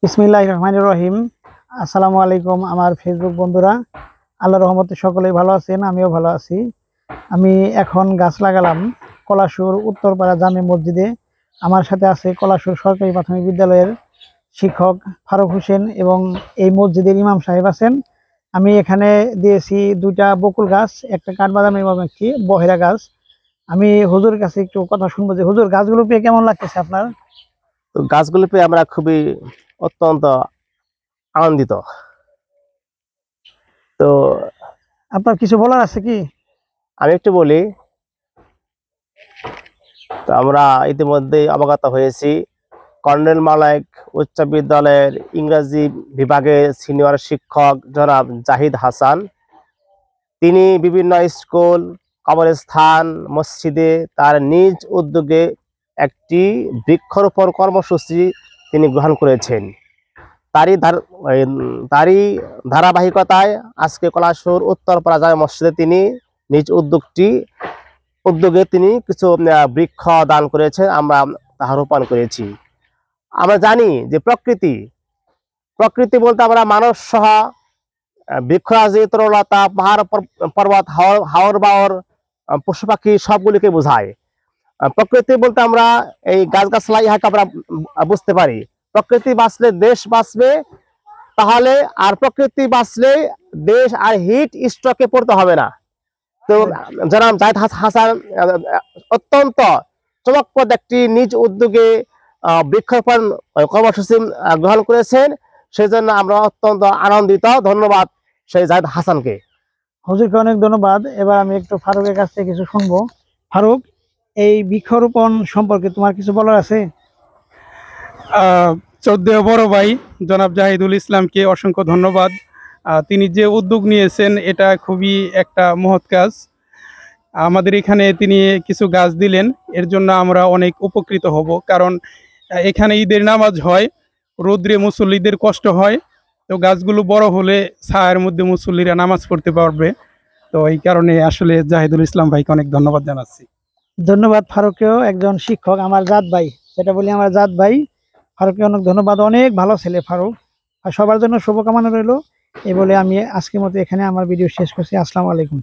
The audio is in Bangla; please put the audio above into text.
বিসমিল্লাহির রহমানির রহিম। আসসালামু আলাইকুম আমার ফেসবুক বন্ধুরা। আল্লাহর রহমতে সকলেই ভালো আছেন, আমিও ভালো আছি। আমি এখন গাছ লাগালাম কলাসুর উত্তরপাড়া জামে মসজিদে। আমার সাথে আছে কলাসুর সরকারি প্রাথমিক বিদ্যালয়ের শিক্ষক ফারুক হোসেন এবং এই মসজিদের ইমাম সাহেব আছেন। আমি এখানে দিয়েছি দুইটা বকুল গাছ, একটা কাঠবাদাম এবং একটি বহেরা গাছ। আমি হুজুরের কাছে একটু কথা শুনবো যে হুজুর, গাছগুলো পেয়ে কেমন লাগতেছে আপনার? তো গাছগুলো পেয়ে আমরা খুবই অত্যন্ত আনন্দিত। তো আপনার কিছু বলার আছে কি? আমি একটু বলি। তো আমরা ইতিমধ্যে অবগত হয়েছি কর্নেল মালাইক উচ্চ বিদ্যালয়ের ইংরেজি বিভাগের সিনিয়র শিক্ষক জনাব জাহিদ হাসান, তিনি বিভিন্ন স্কুল, কবরস্থান, মসজিদে তার নিজ উদ্যোগে একটি বৃক্ষরোপণ কর্মসূচি তিনি গ্রহণ করেছেন। তারই ধারাবাহিকতায় আজকে কলাসুর উত্তরপাড়া জামে মসজিদে তিনি নিজ উদ্যোগে তিনি কিছু বৃক্ষ দান করেছেন, আমরা তাহা রোপণ করেছি। আমরা জানি যে প্রকৃতি বলতে আমরা মানুষ সহ বৃক্ষরাজি, তরুলতা, পাহাড় পর্বত, হাওর বাওর, পশু পাখি সবগুলিকে বোঝায়। প্রকৃতি বলতে আমরা এই গাছগাছলা ইহাকে আমরা বুঝতে পারি। প্রকৃতি বাঁচলে দেশ বাঁচবে, তাহলে আর প্রকৃতি বাঁচলে দেশ আর হিট স্ট্রোকে পড়তে হবে না। তো জনাব জাহিদ হাসান অত্যন্ত চমকপ্রদ একটি নিজ উদ্যোগে বৃক্ষরোপণ কর্মসূচি গ্রহণ করেছেন, সেই জন্য আমরা অত্যন্ত আনন্দিত। ধন্যবাদ সেই জাহিদ হাসানকে। হুজুরকে অনেক ধন্যবাদ। এবার আমি একটু ফারুকের কাছ থেকে কিছু শুনবো। ফারুক, এই বৃক্ষরোপণ সম্পর্কে তোমার কিছু বলার আছে? শ্রদ্ধেয় বড় ভাই জনাব জাহিদুল ইসলামকে অসংখ্য ধন্যবাদ। তিনি যে উদ্যোগ নিয়েছেন এটা খুবই একটা মহৎ কাজ। আমাদের এখানে তিনি কিছু গাছ দিলেন, এর জন্য আমরা অনেক উপকৃত হব। কারণ এখানে ঈদের নামাজ হয়, রৌদ্রে মুসল্লিদের কষ্ট হয়, তো গাছগুলো বড় হলে ছায়ার মধ্যে মুসল্লিরা নামাজ পড়তে পারবে। তো এই কারণে আসলে জাহিদুল ইসলাম ভাইকে অনেক ধন্যবাদ জানাচ্ছি। ধন্যবাদ ফারুককেও, একজন শিক্ষক, আমার জাত ভাই, সেটা বলি আমার জাত ভাই। ফারুককে অনেক ধন্যবাদ, অনেক ভালো ছেলে ফারুক। আর সবার জন্য শুভকামনা রইল। এই বলে আমি আজকের মতো এখানে আমার ভিডিও শেষ করছি। আসসালামু আলাইকুম।